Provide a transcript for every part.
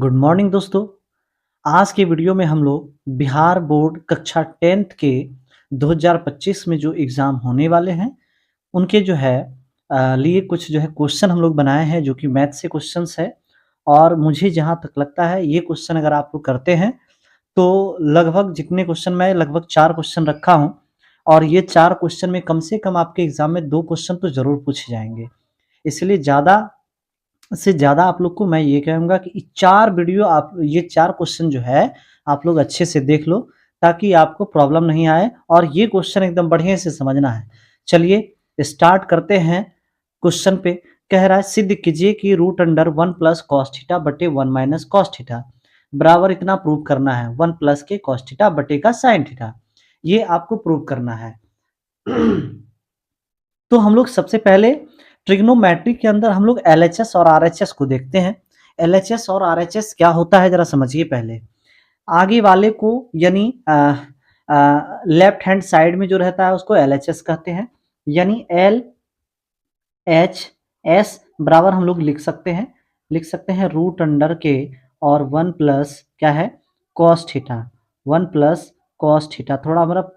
Good morning दोस्तों। आज के वीडियो में हम लोग बिहार बोर्ड कक्षा 10th के 2025 में जो एग्ज़ाम होने वाले हैं उनके जो है लिए कुछ जो है क्वेश्चन हम लोग बनाए हैं जो कि मैथ से क्वेश्चंस है। और मुझे जहाँ तक लगता है ये क्वेश्चन अगर आप लोग करते हैं तो लगभग जितने क्वेश्चन मैं लगभग 4 क्वेश्चन रखा हूँ और ये 4 क्वेश्चन में कम से कम आपके एग्ज़ाम में 2 क्वेश्चन तो ज़रूर पूछे जाएँगे। इसलिए ज़्यादा से ज़्यादा आप लोग को मैं ये कहूँगा कि 4 वीडियो आप ये 4 क्वेश्चन जो है आप लोग अच्छे से देख लो ताकि आपको प्रॉब्लम नहीं आए और ये क्वेश्चन एकदम बढ़िया से समझना है। चलिए स्टार्ट करते हैं क्वेश्चन पे। कह रहा है सिद्ध कीजिए कि root under 1 plus cos theta बटे 1 माइनस कॉस थीटा बराबर इतना प्रूव करना है 1 प्लस के कॉस थीटा बटे का साइन थीटा। ये आपको प्रूव करना है। तो हम लोग सबसे पहले ट्रिग्नोमेट्री के अंदर हम लोग एलएचएस और आरएचएस को देखते हैं। एलएचएस और आरएचएस क्या होता है जरा समझिए पहले। आगे वाले को यानी लेफ्ट हैंड साइड में जो रहता है उसको एलएचएस कहते हैं। यानी एल एच एस बराबर हम लोग लिख सकते हैं रूट अंडर के और 1 प्लस क्या है cos theta 1 plus cos theta. थोड़ा हमारा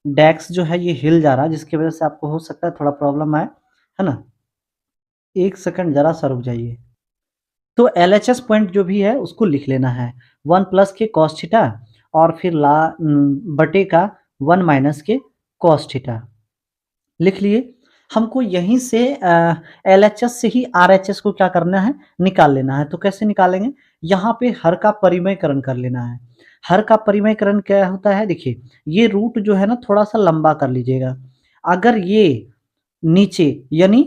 डेस्क जो है ये हिल जा रहा है जिसकी वजह से आपको हो सकता है थोड़ा प्रॉब्लम आए, है ना। एक सेकंड जरा सा रुक जाइए। तो एलएचएस पॉइंट जो भी है उसको लिख लेना है 1 प्लस के कॉस थीटा और फिर बटे का 1 माइनस के कॉस थीटा लिख लिए। हमको यहीं से एलएचएस से ही आरएचएस को क्या करना है निकाल लेना है। तो कैसे निकालेंगे, यहाँ पे हर का परिमयकरण कर लेना है। हर का परिमयकरण क्या होता है, देखिए ये रूट जो है ना थोड़ा सा लंबा कर लीजिएगा। अगर ये नीचे यानी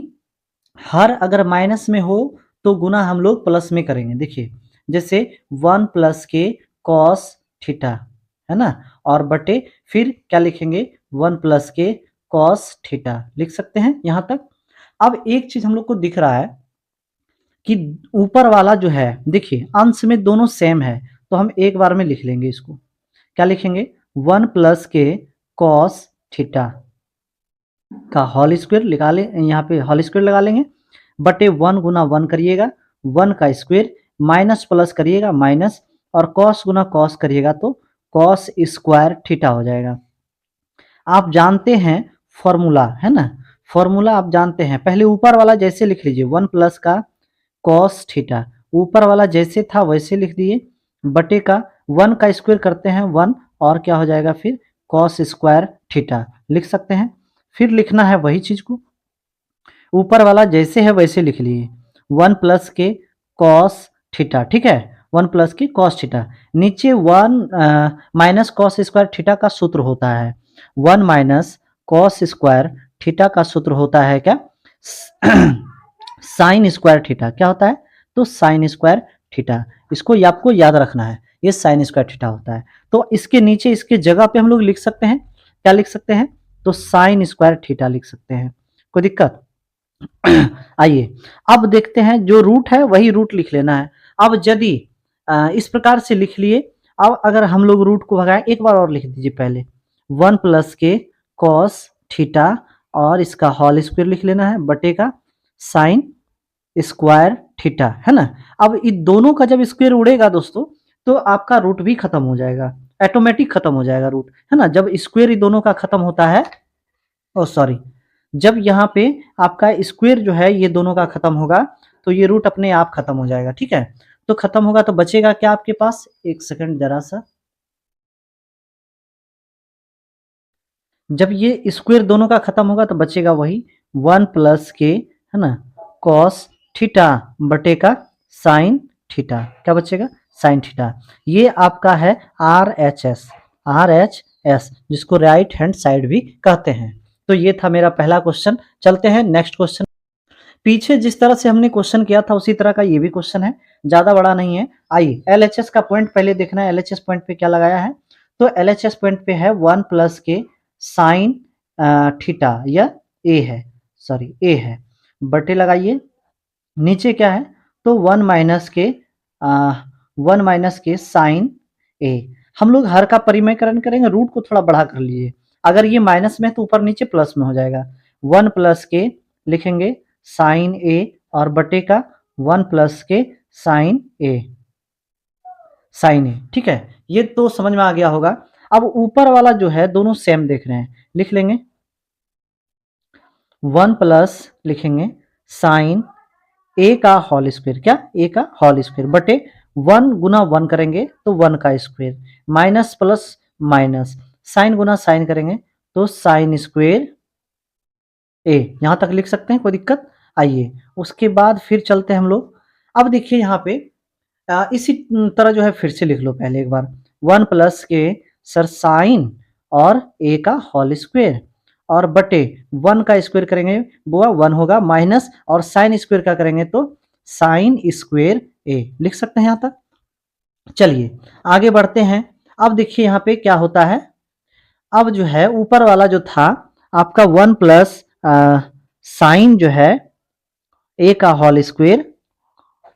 हर अगर माइनस में हो तो गुना हम लोग प्लस में करेंगे। देखिए जैसे 1 प्लस के कॉस थीटा है ना, और बटे फिर क्या लिखेंगे 1 प्लस के कॉस थीटा लिख सकते हैं यहाँ तक। अब एक चीज हम लोग को दिख रहा है कि ऊपर वाला जो है देखिए अंश में दोनों सेम है तो हम एक बार में लिख लेंगे इसको। क्या लिखेंगे 1 प्लस के कॉस थीटा का होल स्क्वायर लगा ले, यहाँ पे होल स्क्वायर लगा लेंगे बटे 1 गुना 1 करिएगा 1 का स्क्वायर माइनस प्लस करिएगा माइनस और कॉस गुना कॉस करिएगा तो कॉस स्क्वायर थीटा हो जाएगा। आप जानते हैं फॉर्मूला है ना, फॉर्मूला आप जानते हैं। पहले ऊपर वाला जैसे लिख लीजिए 1 प्लस का कॉस थीटा ऊपर वाला जैसे था वैसे लिख दिए बटे का 1 का स्क्वायर करते हैं 1 और क्या हो जाएगा फिर कॉस स्क्वायर थीटा लिख सकते हैं। फिर लिखना है वही चीज को ऊपर वाला जैसे है वैसे लिख लिए 1 प्लस के कॉस थीटा, ठीक है 1 प्लस के कॉस थीटा। नीचे 1 माइनस कॉस स्क्वायर थीटा का सूत्र होता है 1 माइनस कॉस स्क्वायर थीटा का सूत्र होता है क्या साइन स्क्वायर थीटा। क्या होता है तो साइन स्क्वायर थीटा, इसको आपको याद रखना है ये साइन स्क्वायर थीटा होता है। तो इसके नीचे इसके जगह पे हम लोग लिख सकते हैं, क्या लिख सकते हैं तो साइन स्क्वायर थीटा लिख सकते हैं। कोई दिक्कत आइए अब देखते हैं जो रूट है वही रूट लिख लेना है। अब यदि इस प्रकार से लिख लिए, अब अगर हम लोग रूट को भगाएं एक बार और लिख दीजिए पहले 1 प्लस के कॉस थीटा और इसका होल स्क्वायर लिख लेना है बटे का साइन स्क्वायर थीटा, है ना। अब इन दोनों का जब स्क्वायर उड़ेगा दोस्तों तो आपका रूट भी खत्म हो जाएगा, ऑटोमेटिक खत्म हो जाएगा रूट, है ना। जब स्क्वायर दोनों का खत्म होता है सॉरी जब यहाँ पे आपका स्क्वायर जो है ये दोनों का खत्म होगा तो ये रूट अपने आप खत्म हो जाएगा, ठीक है। तो खत्म होगा तो बचेगा क्या आपके पास, एक सेकंड जरा सा। जब ये स्क्वायर दोनों का खत्म होगा तो बचेगा वही 1 प्लस के है ना कॉस थीटा बटे का साइन थीटा। क्या बचेगा साइन थीटा। ये आपका है आर एच एस जिसको राइट हैंड साइड भी कहते हैं। तो ये था मेरा पहला क्वेश्चन। चलते हैं नेक्स्ट क्वेश्चन। पीछे जिस तरह से हमने क्वेश्चन किया था उसी तरह का ये भी क्वेश्चन है, ज्यादा बड़ा नहीं है। आइए एलएचएस का पॉइंट पहले देखना है, एलएचएस पॉइंट पे क्या लगाया है। तो एलएचएस पॉइंट पे है 1 प्लस के साइन थीटा या ए है, सॉरी ए है बटे लगाइए नीचे क्या है तो 1 माइनस के साइन ए। हम लोग हर का परिमयकरण करेंगे, रूट को थोड़ा बढ़ा कर लीजिए। अगर ये माइनस में है तो ऊपर नीचे प्लस में हो जाएगा 1 प्लस के लिखेंगे साइन ए और बटे का 1 प्लस के साइन ए साइन ए, ठीक है, ये तो समझ में आ गया होगा। अब ऊपर वाला जो है दोनों सेम देख रहे हैं, लिख लेंगे 1 प्लस लिखेंगे साइन ए का होल स्क्वायर, क्या ए का होल स्क्वायर बटे 1 गुना 1 करेंगे तो 1 का square, minus plus minus, sign गुना साइन करेंगे तो साइन स्क्वायर ए, यहां तक लिख सकते हैं, कोई दिक्कत। आइए उसके बाद फिर चलते हैं हम लोग। अब देखिए यहाँ पे इसी तरह जो है फिर से लिख लो पहले एक बार, 1 प्लस के सर साइन और ए का होल स्क्वायर और बटे 1 का स्क्वायर करेंगे बुआ 1 होगा, माइनस और साइन स्क्वायर का करेंगे तो साइन स्क्वायर ए, लिख सकते हैं यहां तक। चलिए आगे बढ़ते हैं। अब देखिए यहाँ पे क्या होता है, अब जो है ऊपर वाला जो था आपका 1 प्लस साइन जो है ए का होल स्क्वायर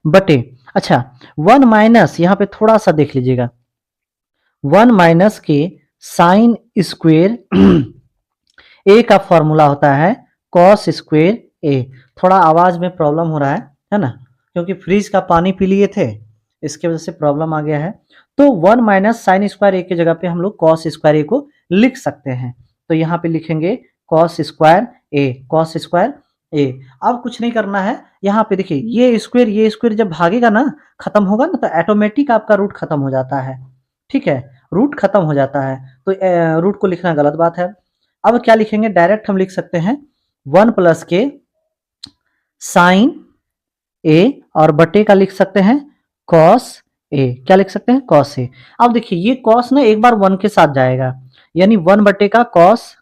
बटे, अच्छा 1 माइनस यहाँ पे थोड़ा सा देख लीजिएगा, 1 माइनस के साइन स्क्वायर ए का फॉर्मूला होता है कॉस स्क्वायर ए। थोड़ा आवाज में प्रॉब्लम हो रहा है ना, क्योंकि फ्रिज का पानी पी लिए थे, इसके वजह से प्रॉब्लम आ गया है। तो 1 माइनस साइन स्क्वायर ए की जगह पे हम लोग कॉस स्क्वायर ए को लिख सकते हैं। तो यहाँ पे लिखेंगे कॉस स्क्वायर ए, कॉस स्क्वायर ए। अब कुछ नहीं करना है, यहाँ पे देखिए ये स्क्वायर जब भागेगा ना, खत्म होगा ना, तो ऑटोमेटिक आपका रूट खत्म हो जाता है, ठीक है, रूट खत्म हो जाता है। तो रूट को लिखना गलत बात है। अब क्या लिखेंगे, डायरेक्ट हम लिख सकते हैं 1 प्लस के साइन ए और बटे का लिख सकते हैं कॉस ए, क्या लिख सकते हैं कॉस ए। अब देखिए ये कॉस ना एक बार 1 के साथ जाएगा, यानी 1 बटे का कॉस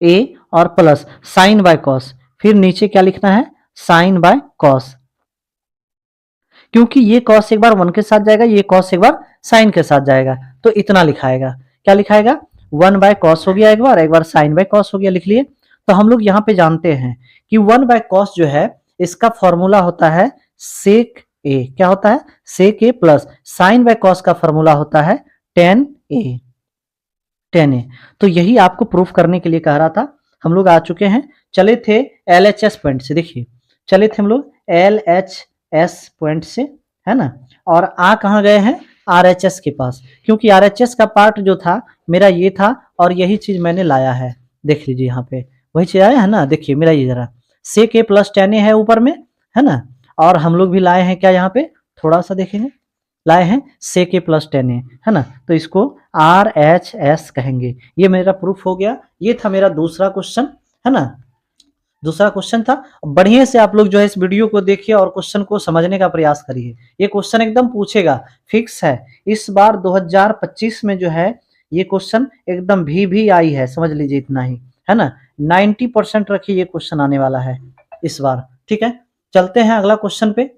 ए और प्लस साइन बाय कॉस, फिर नीचे क्या लिखना है साइन बाय कॉस, क्योंकि ये कॉस एक बार 1 के साथ जाएगा, ये कॉस एक बार साइन के साथ जाएगा, तो इतना लिखाएगा, क्या लिखाएगा 1 बाय कॉस हो गया एक बार साइन बाय कॉस हो गया, लिख लिए। तो हम लोग यहाँ पे जानते हैं कि 1 बाय कॉस जो है इसका फॉर्मूला होता है सेक ए, क्या होता है सेक ए, प्लस साइन बाय कॉस का फॉर्मूला होता है टेन ए, टेन ए। तो यही आपको प्रूफ करने के लिए कह रहा था। हम लोग आ चुके हैं, चले थे LHS पॉइंट से, देखिए चले थे हम लोग LHS पॉइंट से, है ना, और आ कहाँ गए हैं RHS के पास, क्योंकि RHS का पार्ट जो था मेरा ये था और यही चीज मैंने लाया है, देख लीजिए यहाँ पे वही चीज आया है ना, देखिए मेरा ये जरा सेक ए प्लस टेन ए है ऊपर में, है ना, और हम लोग भी लाए हैं क्या यहाँ पे थोड़ा सा देखेंगे, लाए हैं सेक ए प्लस टेन ए, है ना, तो इसको RHS कहेंगे। ये मेरा प्रूफ हो गया। ये था मेरा दूसरा क्वेश्चन, है ना, दूसरा क्वेश्चन था। बढ़िया से आप लोग जो है इस वीडियो को देखिए और क्वेश्चन को समझने का प्रयास करिए, ये क्वेश्चन एकदम पूछेगा, फिक्स है। इस बार 2025 में जो है ये क्वेश्चन एकदम भी आई है, समझ लीजिए इतना ही, है ना, 90% रखिए ये क्वेश्चन आने वाला है इस बार, ठीक है। चलते हैं अगला क्वेश्चन पे।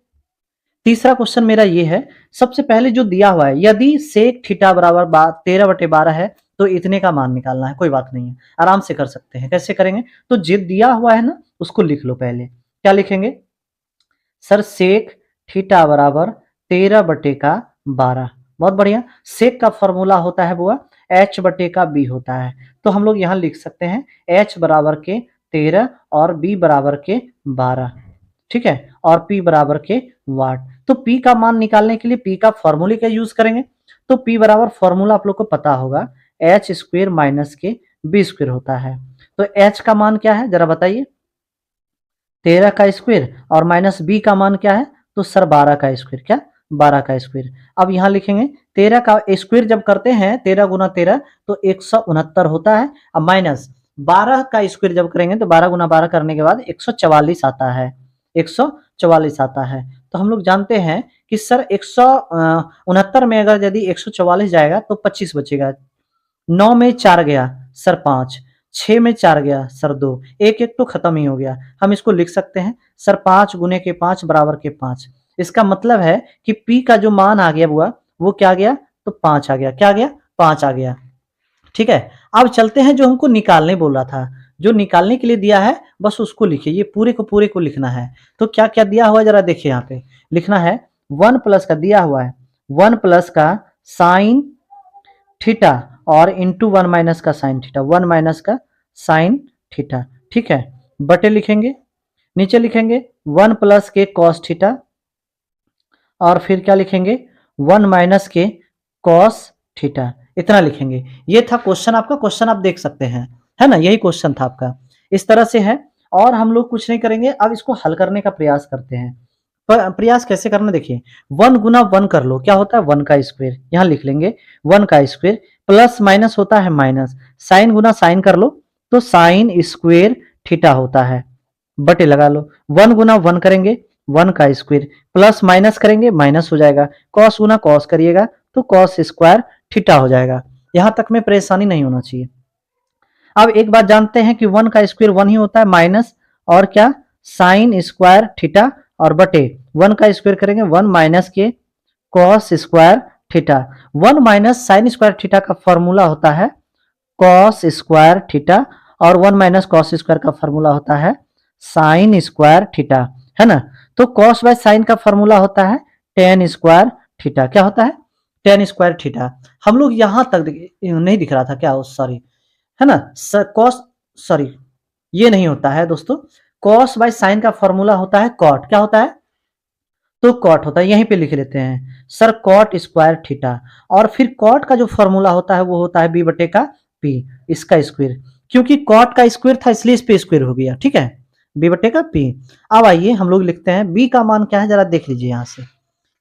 तीसरा क्वेश्चन मेरा ये है, सबसे पहले जो दिया हुआ है, यदि सेक थीटा बराबर 13/12 है तो इतने का मान निकालना है, कोई बात नहीं है, आराम से कर सकते हैं। कैसे करेंगे, तो जो दिया हुआ है ना उसको लिख लो पहले, क्या लिखेंगे सर सेक थीटा बराबर 13/12, बहुत बढ़िया। सेक का फॉर्मूला होता है बुआ H/B होता है, तो हम लोग यहाँ लिख सकते हैं H बराबर के 13 और B बराबर के 12, ठीक है, और P बराबर के वाट। तो P का मान निकालने के लिए P का फॉर्मूले का यूज करेंगे, तो P बराबर फॉर्मूला आप लोग को पता होगा H स्क्वायर माइनस के B स्क्वायर होता है। तो H का मान क्या है जरा बताइए, 13 का स्क्वायर और माइनस B का मान क्या है, तो सर 12 का स्क्वायर, क्या 12 का स्क्वायर। अब यहाँ लिखेंगे 13 का स्क्वायर जब करते हैं 13 गुना 13 तो 169 होता है, अब माइनस 12 का स्क्वायर जब करेंगे तो 12 गुना 12 करने के बाद 144 आता है, 144 आता है। तो हम लोग जानते हैं कि सर 169 में अगर यदि 144 जाएगा तो 25 बचेगा, 9 में 4 गया सर 5, 6 में 4 गया सर 2, एक एक तो खत्म ही हो गया। हम इसको लिख सकते हैं सर 5 गुने के 5 बराबर के 5। इसका मतलब है कि P का जो मान आ गया बुआ वो क्या गया, तो 5 आ गया, क्या आ गया 5 आ गया, ठीक है। अब चलते हैं जो हमको निकालने बोला था, जो निकालने के लिए दिया है बस उसको लिखिए, ये पूरे को लिखना है। तो क्या क्या दिया हुआ है जरा देखिए, यहाँ पे लिखना है 1 प्लस का दिया हुआ है 1 प्लस का साइन थीटा और इंटू 1 माइनस का साइन थीटा, 1 माइनस का साइन थीटा, ठीक है, बटे लिखेंगे, नीचे लिखेंगे 1 प्लस के कॉस थीटा और फिर क्या लिखेंगे 1 माइनस के कॉस थीटा, इतना लिखेंगे। ये था क्वेश्चन आपका, क्वेश्चन आप देख सकते हैं, है ना, यही क्वेश्चन था आपका, इस तरह से है। और हम लोग कुछ नहीं करेंगे, अब इसको हल करने का प्रयास करते हैं। प्रयास कैसे करना देखिए, 1 गुना 1 कर लो, क्या होता है 1 का स्क्वायर, यहाँ लिख लेंगे 1 का स्क्वायर, प्लस माइनस होता है माइनस, साइन गुना साइन कर लो तो साइन स्क्वायर थीटा होता है, बटे लगा लो, 1 गुना 1 करेंगे 1 का स्क्वायर, प्लस माइनस करेंगे माइनस हो जाएगा, कॉस गुना कॉस करिएगा तो कॉस स्क्वायर थीटा हो जाएगा। यहां तक में परेशानी नहीं होना चाहिए। अब एक बात जानते हैं कि 1 का स्क्वायर 1 ही होता है, माइनस और क्या साइन स्क्वायर थीटा, और बटे 1 का स्क्वायर करेंगे 1 माइनस के cos square theta. 1 minus sine square theta का फॉर्मूला होता है कॉस स्क्वायर थीटा, और 1 माइनस कॉस स्क्वायर का फॉर्मूला होता है साइन स्क्वायर थीटा, है ना। तो कॉस बाय साइन का फॉर्मूला होता है टेन स्क्वायर थीटा, क्या होता है टेन स्क्वायर थीटा। हम लोग यहां तक नहीं दिख रहा था क्या, सॉरी, है ना, कॉस, सॉरी ये नहीं होता है दोस्तों, कॉस बाय साइन का फॉर्मूला होता है कॉट, क्या होता है तो कॉट होता है, यहीं पे लिख लेते हैं सर कॉट स्क्वायर थीटा। और फिर कॉट का जो फॉर्मूला होता है वो होता है बी बटे का पी, इसका स्क्वायर, क्योंकि कॉट का स्क्वायर था इसलिए इस पे स्क्वायर हो गया, ठीक है, बी बटे का पी। अब आइए हम लोग लिखते हैं बी का मान क्या है, जरा देख लीजिए यहां से,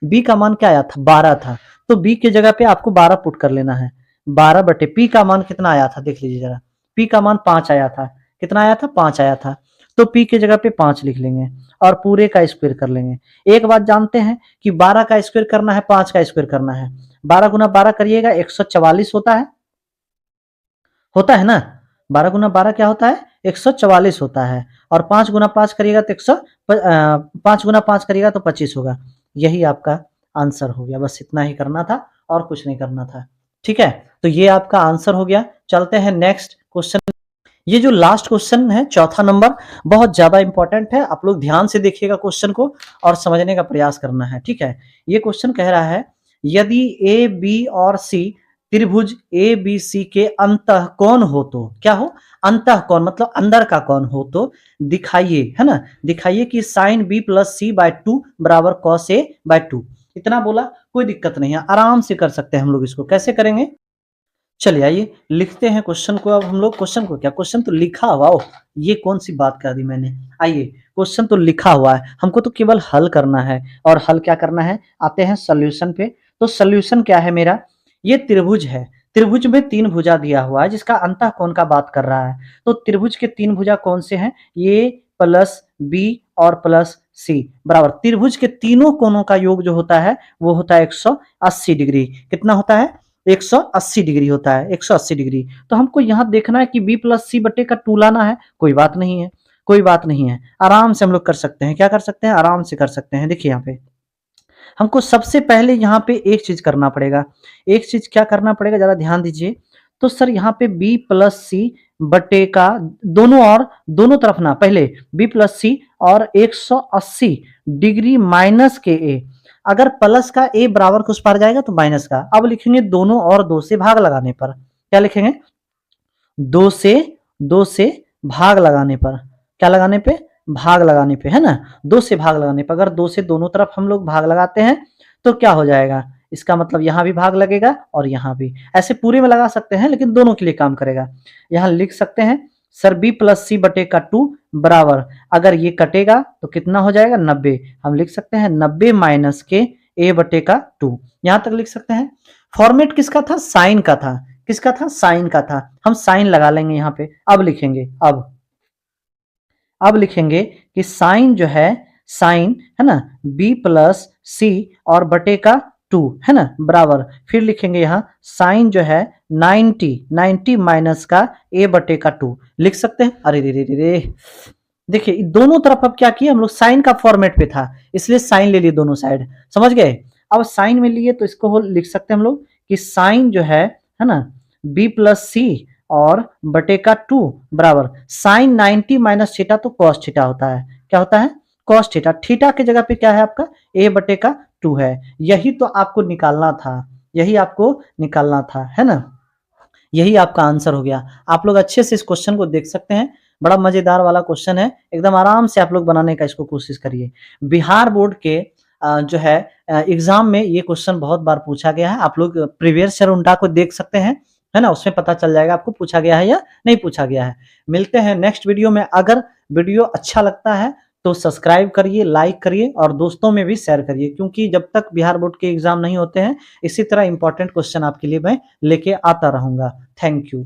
बी का मान क्या आया था 12 था, तो बी की जगह पे आपको 12 पुट कर लेना है, 12 बटे पी का मान कितना आया था देख लीजिए जरा, पी का मान 5 आया था, कितना आया था 5 आया था, तो पी की जगह पे 5 लिख लेंगे और पूरे का स्क्वायर कर लेंगे। एक बात जानते हैं कि 12 का स्क्वायर करना है 5 का स्क्वायर करना है, 12 गुना 12 करिएगा 144 होता है ना, 12 गुना 12 क्या होता है 144 होता है, और 5 गुना 5 करिएगा तो 5 गुना 5 करिएगा तो 25 होगा। यही आपका आंसर हो गया, बस इतना ही करना था और कुछ नहीं करना था, ठीक है। तो ये आपका आंसर हो गया। चलते हैं नेक्स्ट क्वेश्चन। ये जो लास्ट क्वेश्चन है चौथा नंबर, बहुत ज्यादा इंपॉर्टेंट है, आप लोग ध्यान से देखिएगा क्वेश्चन को और समझने का प्रयास करना है, ठीक है। ये क्वेश्चन कह रहा है यदि ए बी और सी त्रिभुज ए बी सी के अंतः कोण हो तो, क्या हो अंतः कोण मतलब अंदर का कोण हो तो दिखाइए, है ना, दिखाइए कि साइन बी प्लस सी बाय 2 बराबर कॉस ए बाय 2। इतना बोला, कोई दिक्कत नहीं है, आराम से कर सकते हैं हम लोग। इसको कैसे करेंगे, चलिए आइए लिखते हैं क्वेश्चन को। अब हम लोग क्वेश्चन को, क्या क्वेश्चन तो लिखा हुआ, ओ ये कौन सी बात कर दी मैंने, आइए क्वेश्चन तो लिखा हुआ है, हमको तो केवल हल करना है। और हल क्या करना है, आते हैं सॉल्यूशन पे। तो सॉल्यूशन क्या है मेरा, ये त्रिभुज है, त्रिभुज में 3 भुजा दिया हुआ है जिसका अंतः कोण का बात कर रहा है। तो त्रिभुज के 3 भुजा कौन से हैं, ए प्लस बी और प्लस सी बराबर त्रिभुज के तीनों कोणों का योग जो होता है वो होता है 180 डिग्री। कितना होता है 180 डिग्री होता है, 180 डिग्री। तो हमको यहाँ देखना है कि b प्लस सी बटे का 2 लाना है, कोई बात नहीं है, कोई बात नहीं है, आराम से हम लोग कर सकते हैं। क्या कर सकते हैं, आराम से कर सकते हैं। देखिए यहाँ पे हमको सबसे पहले यहाँ पे एक चीज करना पड़ेगा, एक चीज क्या करना पड़ेगा जरा ध्यान दीजिए। तो सर यहाँ पे b प्लस सी बटे का दोनों और दोनों तरफ ना, पहले b प्लस सी और 180 डिग्री माइनस के a, अगर प्लस का a बराबर कुछ पार जाएगा तो माइनस का। अब लिखेंगे दोनों और 2 से भाग लगाने पर, क्या लिखेंगे 2 से भाग लगाने पर, क्या लगाने पे भाग लगाने पे, है ना, 2 से भाग लगाने पर। अगर 2 से दोनों तरफ हम लोग भाग लगाते हैं तो क्या हो जाएगा, इसका मतलब यहां भी भाग लगेगा और यहां भी, ऐसे पूरे में लगा सकते हैं लेकिन दोनों के लिए काम करेगा। यहां लिख सकते हैं सर b प्लस सी बटे का 2 बराबर, अगर ये कटेगा तो कितना हो जाएगा 90, हम लिख सकते हैं 90 माइनस के a बटे का 2, यहां तक लिख सकते हैं। फॉर्मेट किसका था, साइन का था, किसका था साइन का था, हम साइन लगा लेंगे यहाँ पे। अब लिखेंगे, अब लिखेंगे कि साइन जो है, साइन है ना b प्लस सी और बटे का 2 है ना बराबर, फिर लिखेंगे यहाँ साइन जो है 90 माइनस का a बटे का 2 लिख सकते हैं। अरे रे रे रे रे, देखिए दोनों तरफ अब क्या किया हम लोग, साइन का फॉर्मेट पे था इसलिए साइन ले लिए दोनों साइड, समझ गए। अब साइन में लिए तो इसको लिख सकते हैं हम लोग कि साइन जो है ना b प्लस सी और बटे का 2 बराबर साइन 90 माइनस थीटा तो कॉस थीटा होता है, क्या होता है कॉस थीटा। थीटा की जगह पे क्या है आपका a बटे का 2 है, यही तो आपको निकालना था, यही आपको निकालना था, है ना, यही आपका आंसर हो गया। आप लोग अच्छे से इस क्वेश्चन को देख सकते हैं, बड़ा मजेदार वाला क्वेश्चन है, एकदम आराम से आप लोग बनाने का इसको कोशिश करिए। बिहार बोर्ड के जो है एग्ज़ाम में ये क्वेश्चन बहुत बार पूछा गया है। आप लोग प्रीवियस ईयर उनका को देख सकते हैं, है ना? उसमें पता चल जाएगा आपको पूछा गया है या नहीं पूछा गया है। मिलते हैं नेक्स्ट वीडियो में। अगर वीडियो अच्छा लगता है तो सब्सक्राइब करिए, लाइक करिए और दोस्तों में भी शेयर करिए, क्योंकि जब तक बिहार बोर्ड के एग्ज़ाम नहीं होते हैं, इसी तरह इम्पोर्टेंट क्वेश्चन आपके लिए मैं लेके आता रहूँगा। Thank you.